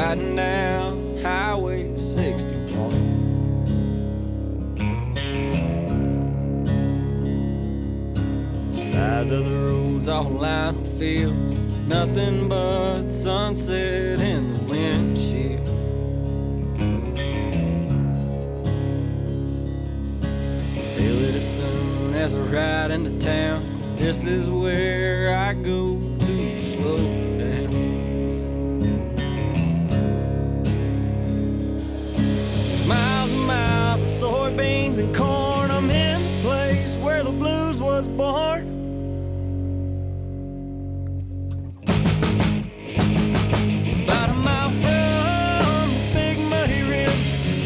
riding down Highway 61. Sides of the roads all lined with fields, nothing but sunset in the windshield. Feel it as soon as I ride into town. This is where I go to slow down. Miles and miles of soybeans and corn. I'm in the place where the blues was born. About a mile from the big muddy river,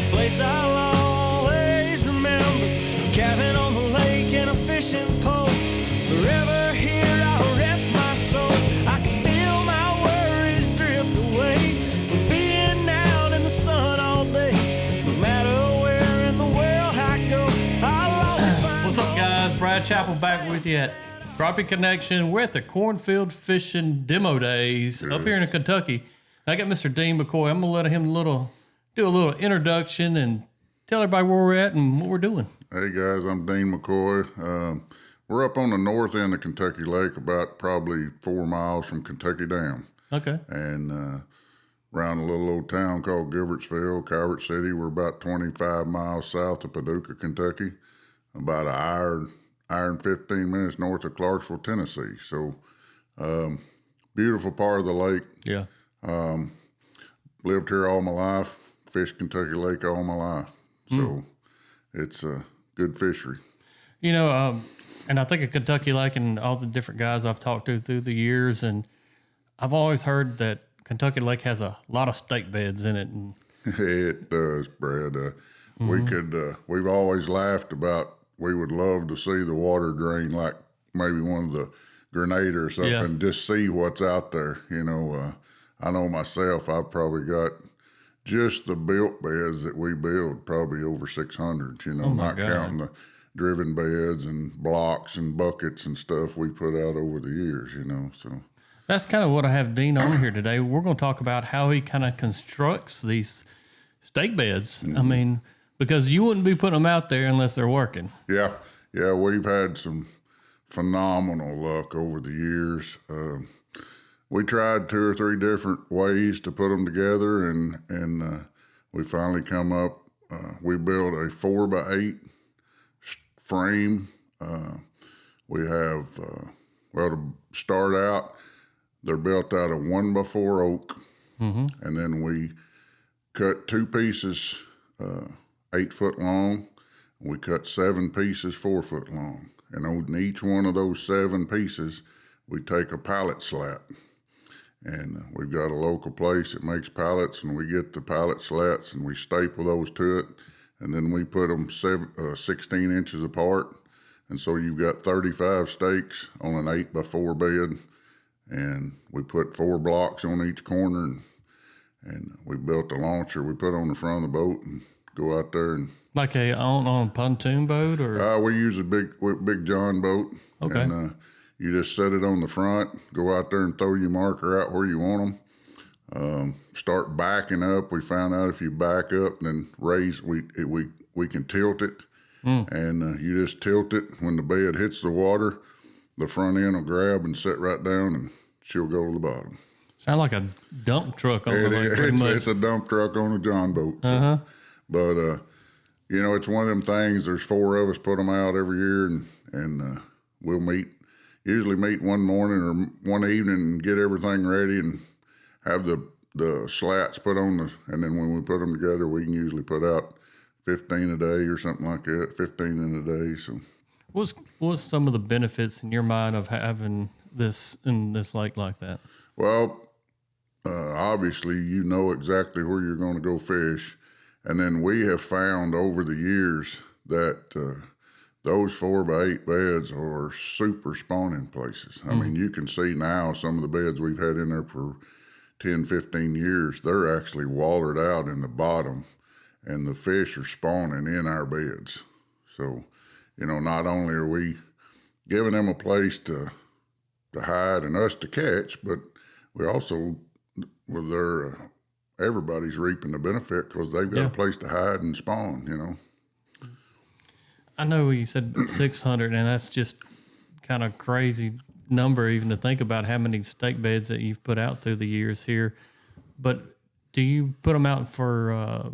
place I'll always remember. Cabin on the lake and a fishing pole. Forever here I'll rest my soul. I can feel my worries drift away from being out in the sun all day. No matter where in the world I go, I'll always find. What's up, guys? Brad Chappell back with you at Crappie Connection. We're at the Cornfield Fishing Demo Days up here in Kentucky. I got Mr. Dean McCoy. I'm gonna let him do a little introduction and tell everybody where we're at and what we're doing. Hey guys, I'm Dean McCoy. We're up on the north end of Kentucky Lake, about probably 4 miles from Kentucky Dam. Okay. And around a little old town called Gilbertsville, Calvert City. We're about 25 miles south of Paducah, Kentucky, about an hour and 15 minutes north of Clarksville, Tennessee. So beautiful part of the lake. Yeah. Lived here all my life, fished Kentucky Lake all my life. So it's a good fishery. You know, and I think of Kentucky Lake and all the different guys I've talked to through the years, and I've always heard that Kentucky Lake has a lot of stake beds in it. And It does, Brad. We've always laughed about, we would love to see the water drain like maybe one of the Grenada or something, Yeah. just see what's out there. You know, I know myself, I've probably got just the built beds that we build, probably over 600, you know, not God. counting the driven beds and blocks and buckets and stuff we put out over the years, you know, so. that's kind of what I have Dean on here today. We're going to talk about how he kind of constructs these stake beds. I mean, because you wouldn't be putting them out there unless they're working. Yeah, we've had some phenomenal luck over the years. We tried 2 or 3 different ways to put them together, and we finally come up. We built a 4x8 frame. We have, to start out, they're built out of 1x4 oak, and then we cut 2 pieces 8 foot long. We cut 7 pieces 4 foot long. And on each one of those 7 pieces, we take a pallet slat. And we've got a local place that makes pallets, and we get the pallet slats and we staple those to it. And then we put them 16 inches apart. And so you've got 35 stakes on an 8x4 bed. And we put 4 blocks on each corner, and we built a launcher we put on the front of the boat and go out there and Like on a pontoon boat, or we use a big John boat. Okay. And you just set it on the front, go out there and throw your marker out where you want them. Start backing up. We found out if you back up, then raise, we can tilt it. And you just tilt it. When the bed hits the water, the front end will grab and set right down, and she'll go to the bottom. sound like a dump truck on the lake. Pretty much. It's a dump truck on a John boat. So. But, you know, it's one of them things. There's 4 of us put them out every year, and we'll usually meet one morning or one evening and get everything ready and have the slats put on and then when we put them together, we can usually put out 15 a day or something like that, 15 in a day. So What's some of the benefits in your mind of having this in this lake like that? Well, obviously, you know exactly where you're going to go fish. And then we have found over the years that those 4x8 beds are super spawning places. I mean, you can see now some of the beds we've had in there for 10, 15 years, they're actually wallered out in the bottom, and the fish are spawning in our beds. So, you know, not only are we giving them a place to hide and us to catch, but we also, with their everybody's reaping the benefit because they've got a place to hide and spawn, you know. I know you said 600, and that's just kind of crazy number even to think about how many stake beds that you've put out through the years here. But do you put them out for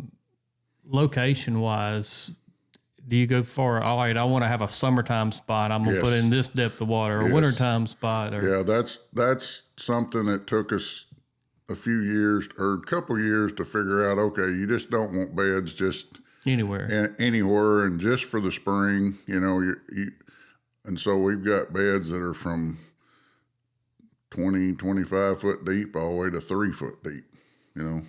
location-wise? Do you go for, all right, I want to have a summertime spot, I'm going to put in this depth of water, or wintertime spot? Or... Yeah, that's something that took us a few years or a couple years to figure out, okay, you just don't want beds just anywhere, and just for the spring, you know. And so we've got beds that are from 20, 25 foot deep all the way to 3 foot deep, you know.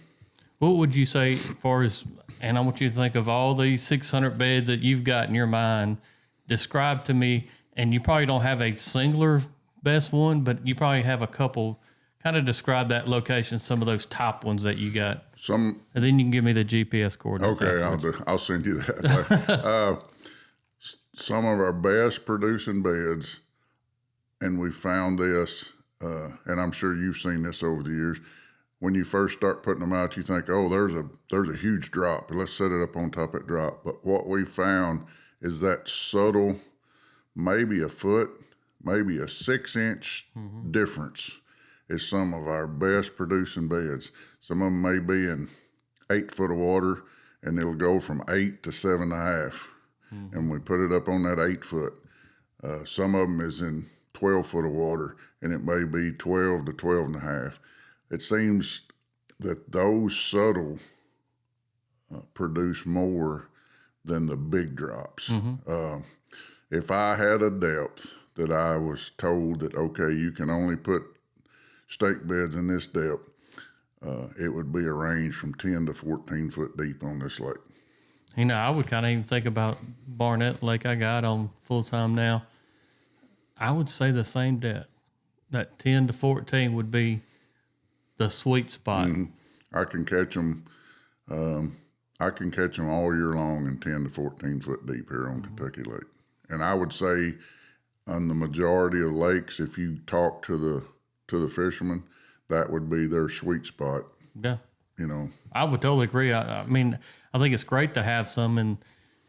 What would you say as far as, and I want you to think of all these 600 beds that you've got in your mind, describe to me, and you probably don't have a singular best one, but you probably have a couple, kind of describe that location, some of those top ones that you got. And then you can give me the GPS coordinates. Okay, I'll send you that. Some of our best producing beds, and we found this, and I'm sure you've seen this over the years. When you first start putting them out, you think, oh, there's a huge drop. Let's set it up on top of that drop. But what we found is that subtle, maybe a foot, maybe a 6-inch difference is some of our best producing beds. Some of them may be in 8 foot of water, and it'll go from 8 to 7.5. And we put it up on that 8 foot. Some of them is in 12 foot of water, and it may be 12 to 12.5. It seems that those subtle produce more than the big drops. If I had a depth that I was told that, okay, you can only put stake beds in this depth, it would be a range from 10 to 14 foot deep on this lake. You know, I would kind of even think about Barnett Lake I got on full time now. I would say the same depth. That 10 to 14 would be the sweet spot. I can catch them. I can catch them all year long in 10 to 14 foot deep here on Kentucky Lake. And I would say on the majority of lakes, if you talk to the fishermen, that would be their sweet spot. Yeah. You know, I would totally agree. I mean, I think it's great to have some in,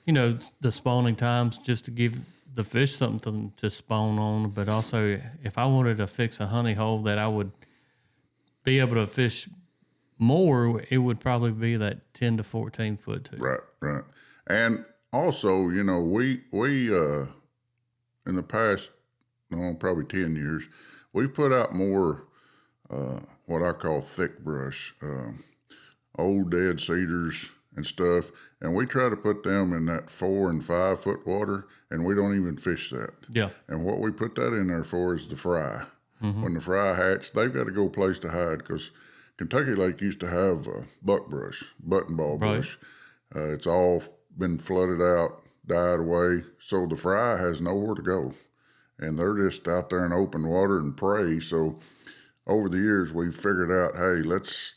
you know, the spawning times just to give the fish something to spawn on. But also, if I wanted to fix a honey hole that I would be able to fish more, it would probably be that 10 to 14 foot too. Right. And also, you know, we in the past, probably 10 years, we put out more what I call thick brush, old dead cedars and stuff, and we try to put them in that 4 and 5 foot water, and we don't even fish that. Yeah. And what we put that in there for is the fry. When the fry hatch, they've got to go place to hide, because Kentucky Lake used to have buck brush, button ball brush. It's all been flooded out, died away, so the fry has nowhere to go, and they're just out there in open water and prey. So over the years, we've figured out, hey, let's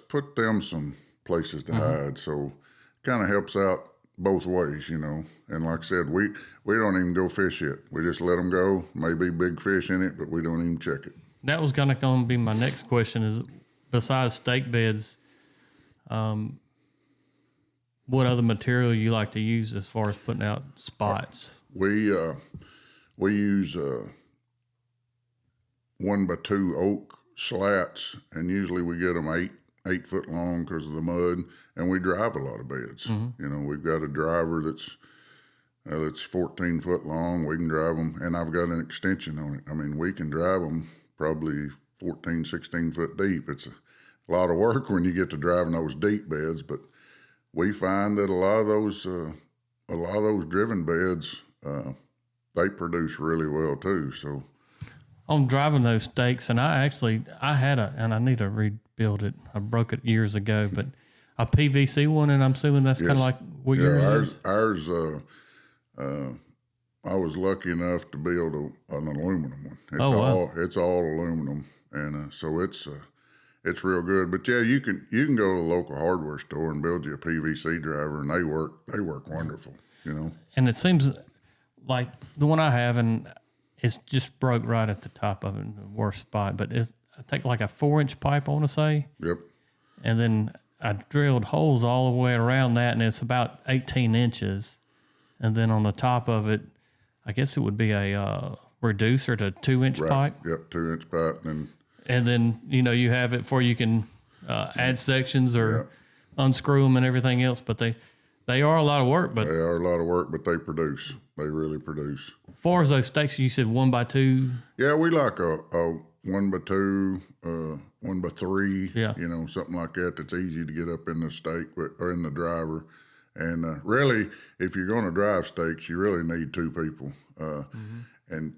put them some places to hide. So it kind of helps out both ways, you know. And like I said, we don't even go fish it. We just let them go. Maybe big fish in it, but we don't even check it. That was going to be my next question is, besides stake beds, what other material you like to use as far as putting out spots? We use 1x2 oak slats, and usually we get them 8 foot long because of the mud, and we drive a lot of beds. You know, we've got a driver that's 14 foot long. We can drive them, and I've got an extension on it. I mean, we can drive them probably 14, 16 foot deep. It's a lot of work when you get to driving those deep beds, but we find that a lot of those driven beds, they produce really well too. So on driving those stakes, and I need to rebuild it. I broke it years ago, but a PVC one, and I'm assuming that's kind of like what yours is? Ours, I was lucky enough to build an aluminum one. It's all aluminum, and so it's real good. But yeah, you can go to the local hardware store and build you a PVC driver, and they work wonderful, you know. And it seems like the one I have, and it's just broke right at the top of it, the worst spot. But I take like a 4-inch pipe, I want to say. Yep. And then I drilled holes all the way around that, and it's about 18 inches. And then on the top of it, I guess it would be a reducer to 2-inch pipe. Yep, 2-inch pipe. And then, you have it for you can add sections or unscrew them and everything else. But they are a lot of work. But they are a lot of work, but they produce. They really produce. As far as those stakes, you said 1x2. Yeah, we like a 1x2, 1x3. Yeah. Something like that. That's easy to get up in the stake or in the driver. And really, if you're going to drive stakes, you really need two people. And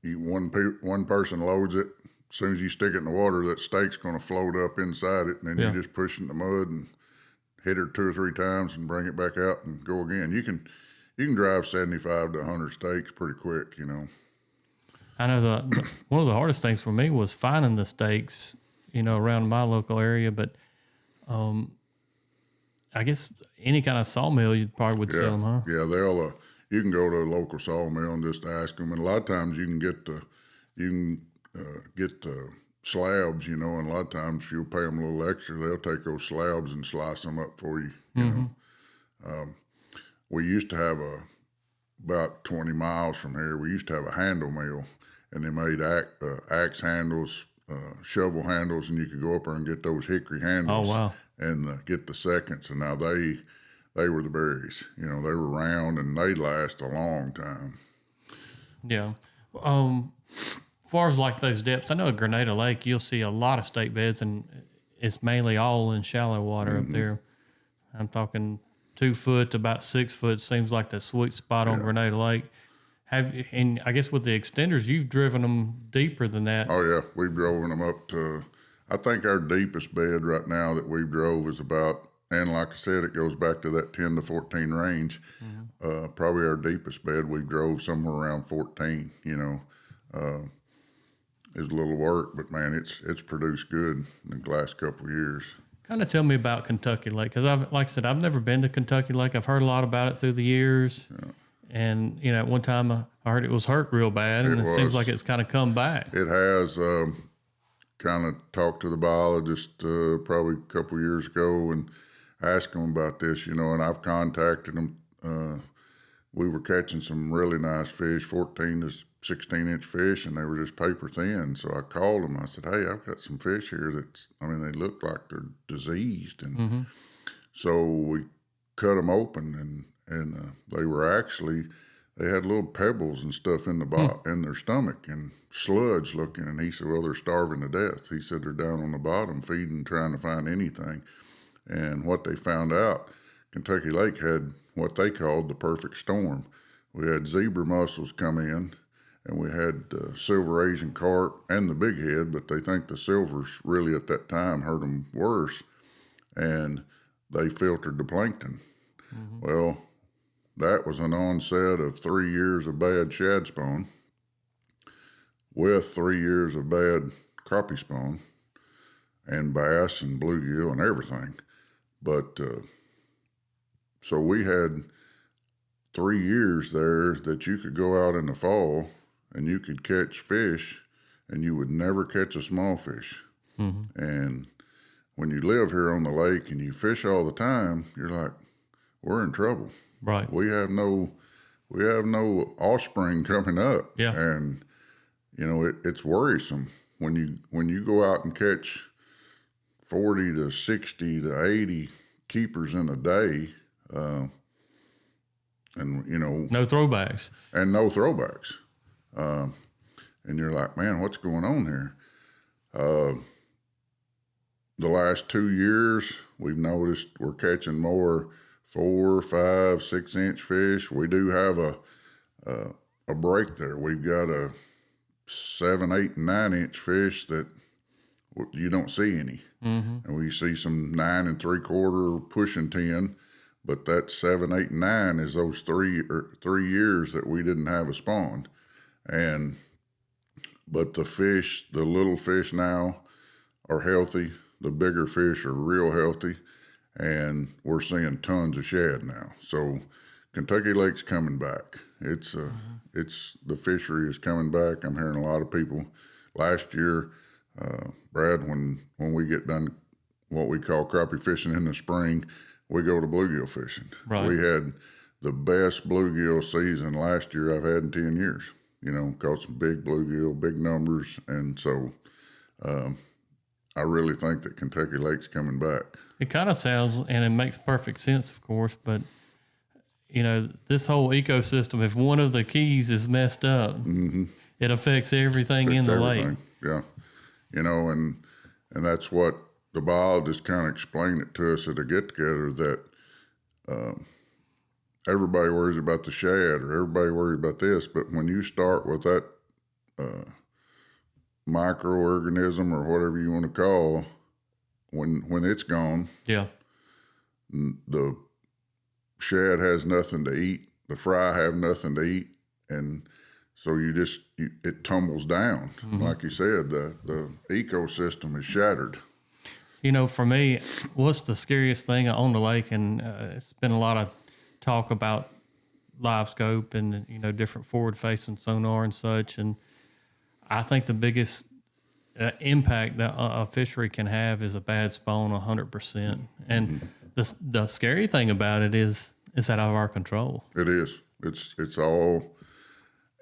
one person loads it. As soon as you stick it in the water, that stake's going to float up inside it, and then you just push it in the mud and hit her 2 or 3 times and bring it back out and go again. You can drive 75 to 100 stakes pretty quick. I know one of the hardest things for me was finding the stakes, around my local area. But I guess any kind of sawmill, you probably would sell them, huh? Yeah, they'll. You can go to a local sawmill and just ask them, and a lot of times you can get the slabs, and a lot of times if you'll pay them a little extra, they'll take those slabs and slice them up for you. You know, we used to have about 20 miles from here. We used to have a handle mill, and they made axe handles, shovel handles, and you could go up there and get those hickory handles. Oh wow! And get the seconds, and now they were the berries. They were round and they last a long time. Yeah. As far as like those depths, I know at Grenada Lake you'll see a lot of stake beds, and it's mainly all in shallow water up there. I'm talking 2 foot to about 6 foot seems like the sweet spot on Grenada Lake. And I guess with the extenders, you've driven them deeper than that. Oh yeah, we've driven them up to. I think our deepest bed right now that we've drove is about, and like I said, it goes back to that 10 to 14 range. Probably our deepest bed we drove somewhere around 14. It's a little work, but man, it's produced good in the last couple of years. Kind of tell me about Kentucky Lake, because like I said, I've never been to Kentucky Lake. I've heard a lot about it through the years, and at one time I heard it was hurt real bad, and it seems like it's kind of come back. It has. Kind of talked to the biologist probably a couple of years ago and asked them about this, and I've contacted them. We were catching some really nice fish, 14 to 16-inch fish, and they were just paper thin. So I called them. I said, hey, I've got some fish here they look like they're diseased. And so we cut them open, and they were actually, they had little pebbles and stuff in in their stomach and sludge looking. And he said, well, they're starving to death. He said they're down on the bottom feeding, trying to find anything. And what they found out, Kentucky Lake had what they called the perfect storm. We had zebra mussels come in, and we had silver Asian carp and the big head, but they think the silvers really at that time hurt them worse, and they filtered the plankton. Well, that was an onset of 3 years of bad shad spawn with 3 years of bad crappie spawn and bass and bluegill and everything. But so we had 3 years there that you could go out in the fall and you could catch fish and you would never catch a small fish. And when you live here on the lake and you fish all the time, you're like, we're in trouble. Right. We have no offspring coming up. Yeah. And it's worrisome when you go out and catch 40 to 60 to 80 keepers in a day, and no throwbacks. And no throwbacks. And you're like, man, what's going on here? The last 2 years, we've noticed we're catching more 4, 5, 6-inch fish. We do have a break there. We've got a 7, 8, and 9-inch fish that you don't see any. And we see some 9 3/4 pushing 10, but that 7, 8, and 9 is those 3 years that we didn't have a spawn. But the little fish now are healthy. The bigger fish are real healthy, and we're seeing tons of shad now. So Kentucky Lake's coming back. It's the fishery is coming back. I'm hearing a lot of people. Last year, Brad, when we get done what we call crappie fishing in the spring, we go to bluegill fishing. Right. We had the best bluegill season last year I've had in 10 years. Caught some big bluegill, big numbers. And so I really think that Kentucky Lake's coming back. It kind of sounds, and it makes perfect sense, of course, but this whole ecosystem, if one of the keys is messed up, it affects everything in the lake. Yeah. And that's what the biologists kind of explained it to us at a get-together, that everybody worries about the shad or everybody worries about this, but when you start with that microorganism or whatever you want to call, when it's gone, yeah, the shad has nothing to eat, the fry have nothing to eat, and so it tumbles down. Like you said, the ecosystem is shattered. For me, what's the scariest thing on the lake? And it's been a lot of talk about live scope and, different forward facing sonar and such. And I think the biggest impact that a fishery can have is a bad spawn 100%. And the scary thing about it is out of our control. It is. It's all,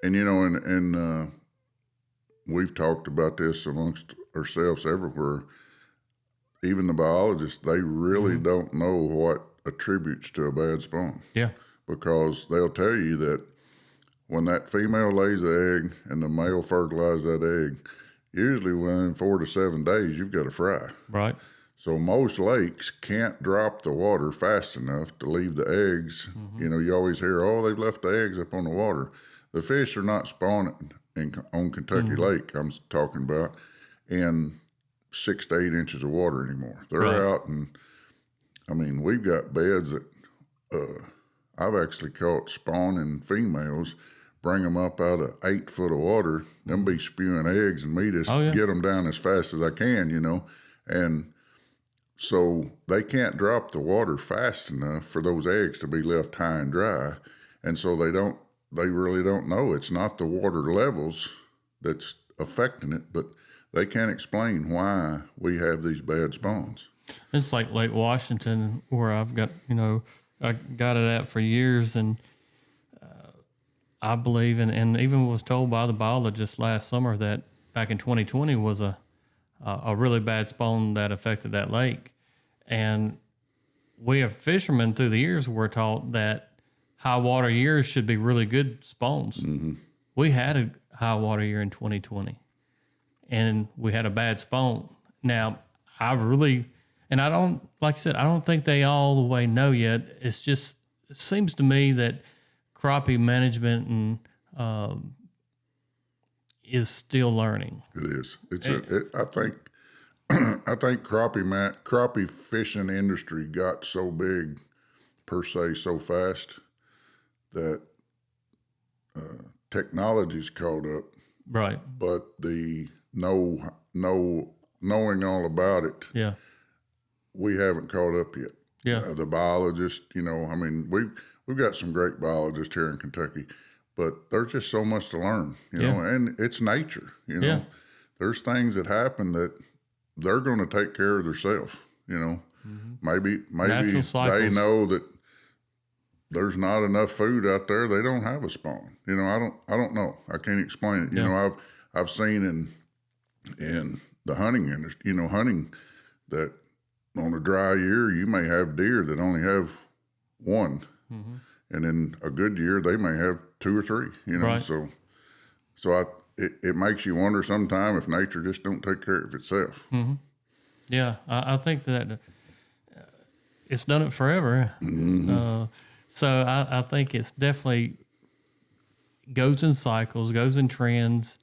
and and we've talked about this amongst ourselves everywhere. Even the biologists, they really don't know what attributes to a bad spawn. Yeah. Because they'll tell you that when that female lays the egg and the male fertilizes that egg, usually within 4 to 7 days, you've got a fry. Right. So most lakes can't drop the water fast enough to leave the eggs. You always hear, they've left the eggs up on the water. The fish are not spawning on Kentucky Lake, I'm talking about, in 6 to 8 inches of water anymore. They're out, and we've got beds that I've actually caught spawning females, bring them up out of 8 foot of water, them be spewing eggs, and me just get them down as fast as I can, and so they can't drop the water fast enough for those eggs to be left high and dry, and so they really don't know. It's not the water levels that's affecting it, but they can't explain why we have these bad spawns. It's like Lake Washington, where I've got, I got it at for years, and I believe, and even was told by the biologist last summer that back in 2020 was a really bad spawn that affected that lake. And we as fishermen through the years were taught that high water years should be really good spawns. We had a high water year in 2020. And we had a bad spawn. Now, I don't, like I said, I don't think they all the way know yet. It seems to me that crappie management is still learning. It is. I think crappie fishing industry got so big per se so fast that technology's caught up. Right. But the knowing all about it, we haven't caught up yet. Yeah. The biologists, we've got some great biologists here in Kentucky, but there's just so much to learn, and it's nature, There's things that happen that they're going to take care of themselves, Maybe they know that there's not enough food out there. They don't have a spawn. I don't know. I can't explain it. I've seen in the hunting industry, hunting, that on a dry year you may have deer that only have one, and in a good year they may have 2 or 3. Right. So it makes you wonder sometime if nature just don't take care of itself. Yeah, I think that it's done it forever. So I think it's definitely goes in cycles, goes in trends.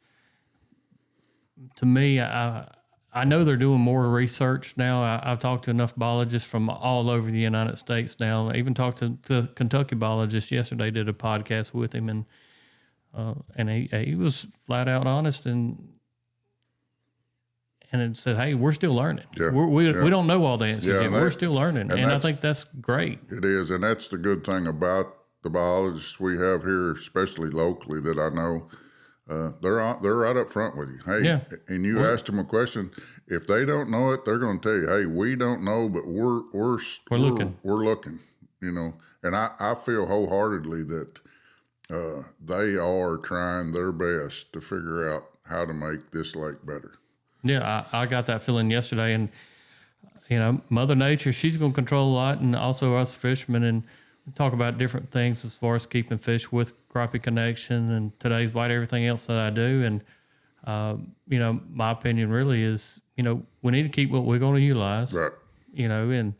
To me, I know they're doing more research now. I've talked to enough biologists from all over the United States now. I even talked to the Kentucky biologist yesterday, did a podcast with him, and he was flat out honest and it said, hey, we're still learning. We don't know all the answers yet. We're still learning. And I think that's great. It is. And that's the good thing about the biologists we have here, especially locally, that I know. they're right up front with you. Hey, Yeah. and you asked them a question. If they don't know it, they're going to tell you, "Hey, we don't know, but we're looking. We're looking." You know, and I feel wholeheartedly that they are trying their best to figure out how to make this lake better. Yeah, I got that feeling yesterday, and Mother Nature, she's going to control a lot, and also us fishermen, and we talk about different things as far as keeping fish with Crappie Connection and Today's Bite, everything else that I do, and my opinion really is, we need to keep what we're going to utilize, Right. And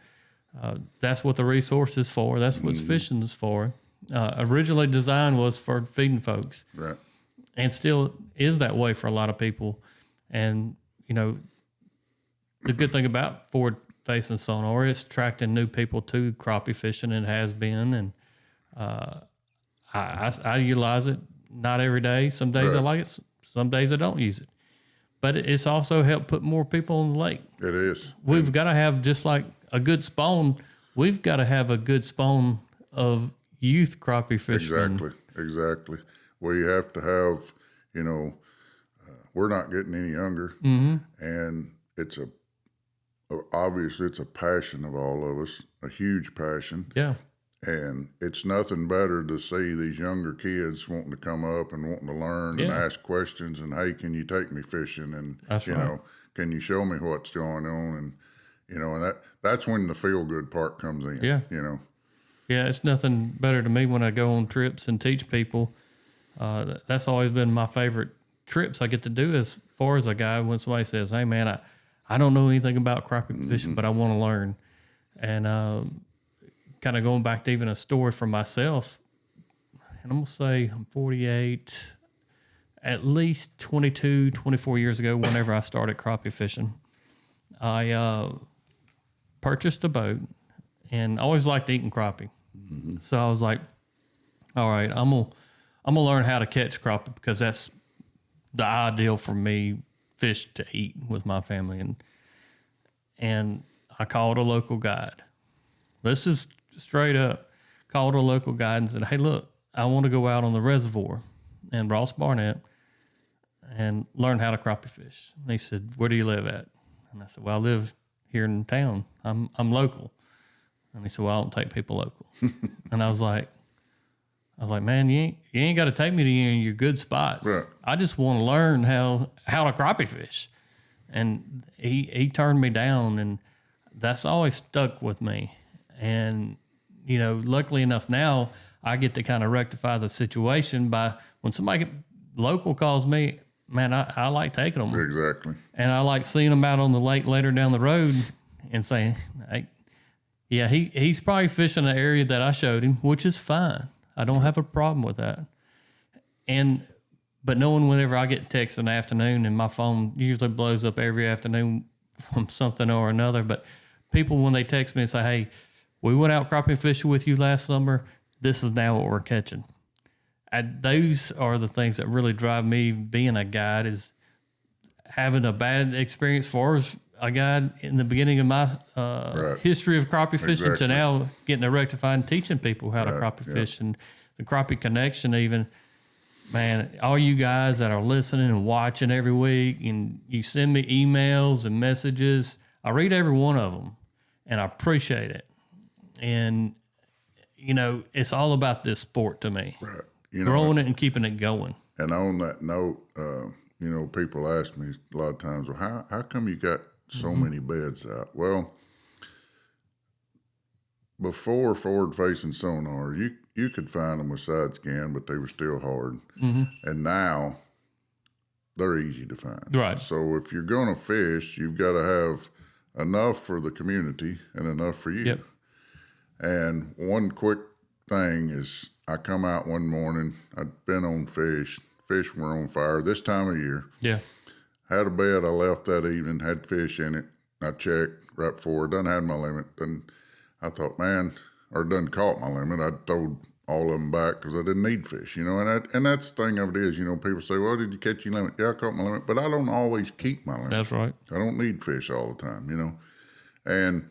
that's what the resource is for. That's what fishing is for. Originally designed was for feeding folks, Right. and still is that way for a lot of people. And the good thing about forward-facing sonar is attracting new people to crappie fishing, and has been. And I utilize it not every day. Some days I like it. Some days I don't use it. But it's also helped put more people on the lake. It is. We've got to have, just like a good spawn, we've got to have a good spawn of youth crappie fishermen. Exactly. We have to have, we're not getting any younger, and it's obviously it's a passion of all of us, a huge passion. Yeah. And it's nothing better to see these younger kids wanting to come up and wanting to learn and ask questions, and, hey, can you take me fishing? And, That's right. Can you show me what's going on? And, and that's when the feel good part comes in. Yeah. Yeah, it's nothing better to me when I go on trips and teach people. That's always been my favorite trips I get to do, as far as a guy, when somebody says, "Hey, man, I don't know anything about crappie fishing, but I want to learn." And kind of going back to even a story for myself, and I'm going to say I'm 48, at least 22, 24 years ago, whenever I started crappie fishing, I purchased a boat, and I always liked eating crappie. So I was like, all right, I'm gonna learn how to catch crappie, because that's the ideal for me, fish to eat with my family. And I called a local guide. This is straight up. Called a local guide and said, "Hey, look, I want to go out on the reservoir in Ross Barnett and learn how to crappie fish." And he said, "Where do you live at?" And I said, "Well, I live here in town. I'm local." And he said, "Well, I don't take people local." And I was like, "Man, you ain't got to take me to any of your good spots. Right. I just want to learn how to crappie fish." And he turned me down, and that's always stuck with me. And luckily enough, now I get to kind of rectify the situation by, when somebody local calls me, man, I like taking them. exactly. And I like seeing them out on the lake later down the road and saying, "Hey, yeah, he's probably fishing an area that I showed him," which is fine. I don't have a problem with that. But knowing whenever I get texts in the afternoon, and my phone usually blows up every afternoon from something or another, but people, when they text me and say, "Hey, we went out crappie fishing with you last summer. This is now what we're catching." Those are the things that really drive me being a guide, is having a bad experience for us, a guide in the beginning of my history of crappie fishing, to now getting to rectify and teaching people how to crappie fish. And the Crappie Connection, even, man, all you guys that are listening and watching every week, and you send me emails and messages, I read every one of them, and I appreciate it. And, it's all about this sport to me. Right. Growing it and keeping it going. And on that note, people ask me a lot of times, "Well, how come you got so many beds out?" Well, before forward-facing sonar, you could find them with side scan, but they were still hard. And now they're easy to find. Right. So if you're going to fish, you've got to have enough for the community and enough for you. Yep. And one quick thing is, I come out one morning, I'd been on fish were on fire this time of year. Yeah. Had a bed I left that evening, had fish in it. I checked right before, done had my limit. Then I thought, man, or done caught my limit. I'd throw all of them back because I didn't need fish, and that's the thing of it is, people say, "Well, did you catch your limit?" Yeah, I caught my limit, but I don't always keep my limit. That's right. I don't need fish all the time, And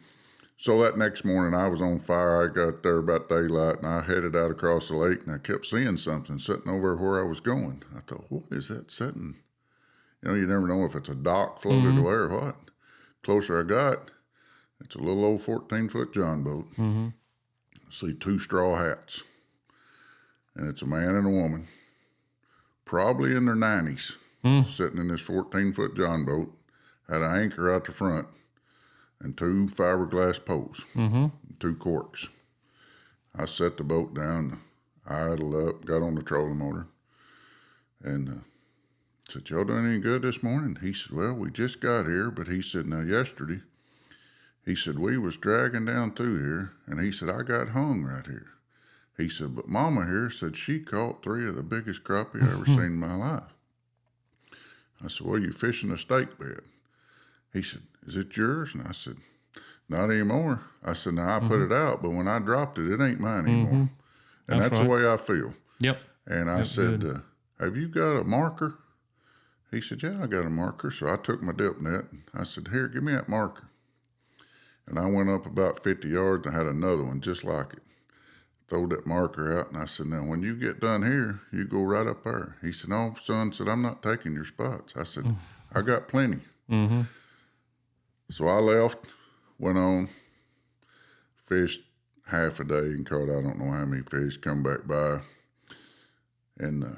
So that next morning I was on fire. I got there about daylight and I headed out across the lake and I kept seeing something sitting over where I was going. I thought, what is that sitting? You know, you never know if it's a dock floated away or what. Closer I got, it's a little old 14-foot John boat. I see 2 straw hats. And it's a man and a woman, probably in their 90s, sitting in this 14-foot John boat, had an anchor out the front, and 2 fiberglass poles, 2 corks. I set the boat down, I idled up, got on the trolling motor, and said, y'all doing any good this morning? He said, well, we just got here, but he said, now yesterday, he said, we was dragging down through here, and he said, I got hung right here. He said, but Mama here said she caught 3 of the biggest crappie I ever seen in my life. I said, well, you fishing a stake bed? He said, is it yours? And I said, not anymore. I said, now I put it out, but when I dropped it, it ain't mine anymore. And that's right. the way I feel. Yep. And I said, have you got a marker? He said, yeah, I got a marker. So I took my dip net. I said, here, give me that marker. And I went up about 50 yards and I had another one just like it. Throw that marker out, and I said, now, when you get done here, you go right up there. He said, no, son, said, I'm not taking your spots. I said, I got plenty. So I left, went on, fished half a day and caught I don't know how many fish, come back by, and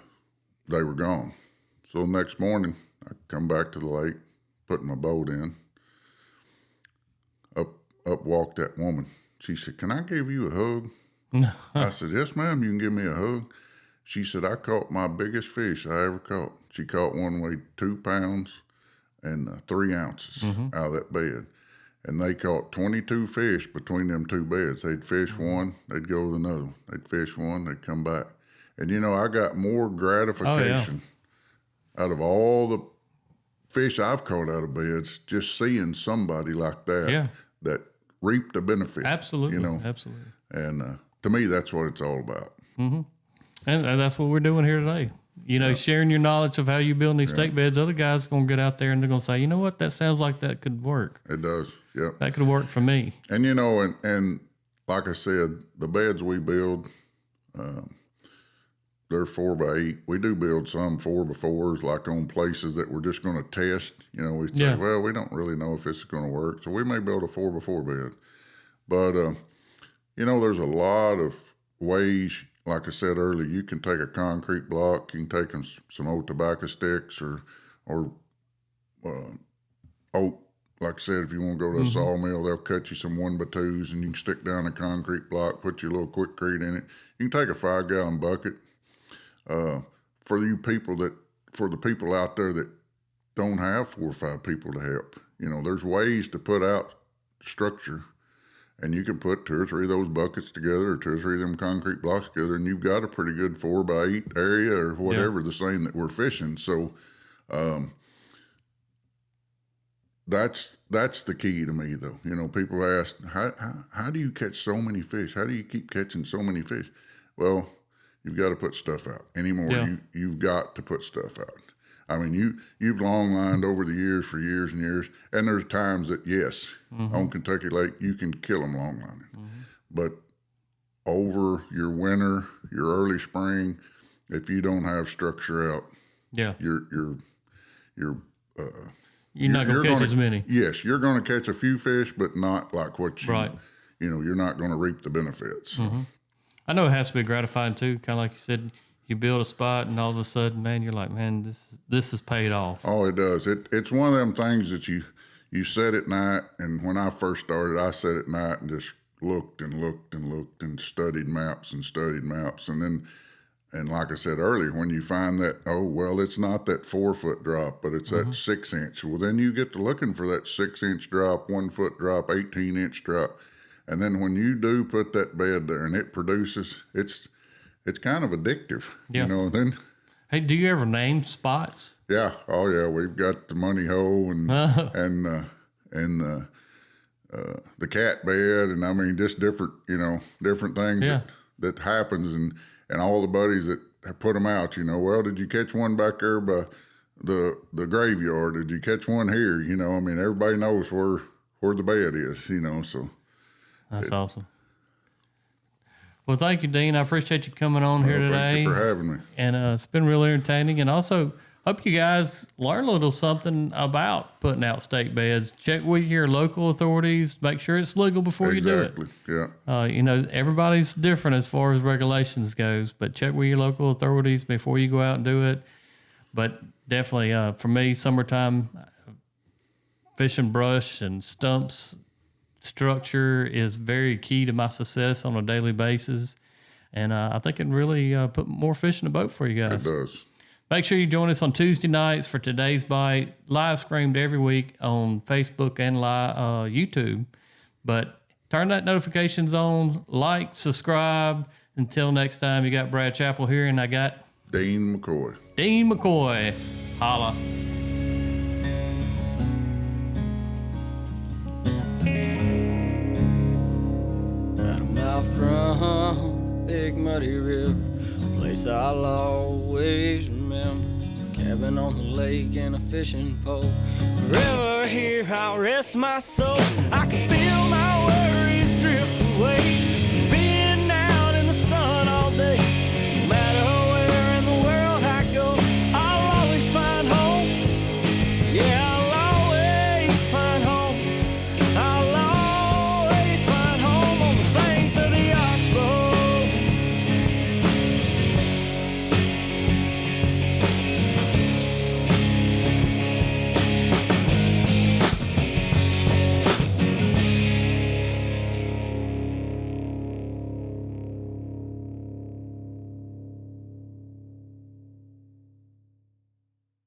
they were gone. So the next morning, I come back to the lake, put my boat in, up walked that woman. She said, can I give you a hug? I said, yes, ma'am, you can give me a hug. She said, I caught my biggest fish I ever caught. She caught one weighed 2 pounds and 3 ounces out of that bed. And they caught 22 fish between them 2 beds. They'd fish one, they'd go to another. They'd fish one, they'd come back. And, you know, I got more gratification out of all the fish I've caught out of beds just seeing somebody like that that reaped a benefit. Absolutely, you know? Absolutely. And to me, that's what it's all about. And that's what we're doing here today. You know, sharing your knowledge of how you build these stake beds. Other guys are going to get out there and they're going to say, you know what, that sounds like that could work. It does, yep. That could work for me. And, you know, and like I said, the beds we build, they're 4x8. We do build some 4x4s, like on places that we're just going to test. You know, we say, well, we don't really know if this is going to work. So we may build a 4x4 bed. But, you know, there's a lot of ways, like I said earlier, you can take a concrete block, you can take some old tobacco sticks or oak. Like I said, if you want to go to a sawmill, they'll cut you some 1x2s and you can stick down a concrete block, put your little Quickcrete in it. You can take a 5-gallon bucket. For the people out there that don't have 4 or 5 people to help, you know, there's ways to put out structure. And you can put 2 or 3 of those buckets together or 2 or 3 of them concrete blocks together, and you've got a pretty good 4x8 area or whatever, the same that we're fishing. So that's the key to me, though. You know, people ask, how do you catch so many fish? How do you keep catching so many fish? Well, you've got to put stuff out. Anymore, you've got to put stuff out. I mean, you've long lined over the years for years and years, and there's times that, yes, on Kentucky Lake, you can kill them long lining. But over your winter, your early spring, if you don't have structure out, you're not going to catch as many. Yes, you're going to catch a few fish, but not like what you, you know, you're not going to reap the benefits. I know it has to be gratifying too, kind of like you said. You build a spot, and all of a sudden, man, you're like, man, this is paid off. Oh, it does. It's one of them things that you sit at night, and when I first started, I sat at night and just looked and looked and looked and studied maps, and then, and like I said earlier, when you find that, oh, well, it's not that 4-foot drop, but it's that 6-inch. Well, then you get to looking for that 6-inch drop, 1-foot drop, 18-inch drop, and then when you do put that bed there and it produces, it's kind of addictive, you know. Then, hey, do you ever name spots? Yeah, oh yeah, we've got the money hole and the cat bed, and I mean just different things that happens, and all the buddies that have put them out, you know. Well, did you catch one back there by the graveyard? Did you catch one here? You know, I mean everybody knows where the bed is, you know. So That's awesome. Well, thank you, Dean. I appreciate you coming on here today. Thank you for having me. And it's been really entertaining. And also, hope you guys learn a little something about putting out stake beds. Check with your local authorities. Make sure it's legal before you do it. Yeah. You know, everybody's different as far as regulations goes, but check with your local authorities before you go out and do it. But definitely, for me, summertime, fishing brush and stumps structure is very key to my success on a daily basis. And I think it really put more fish in the boat for you guys. It does. Make sure you join us on Tuesday nights for Today's Bite, live streamed every week on Facebook and YouTube. But turn that notifications on, like, subscribe. Until next time, you got Brad Chappell here, and I got Dean McCoy. Dean McCoy. Holla. From big muddy river, a place I'll always remember. Cabin on the lake and a fishing pole. Forever here I'll rest my soul. I can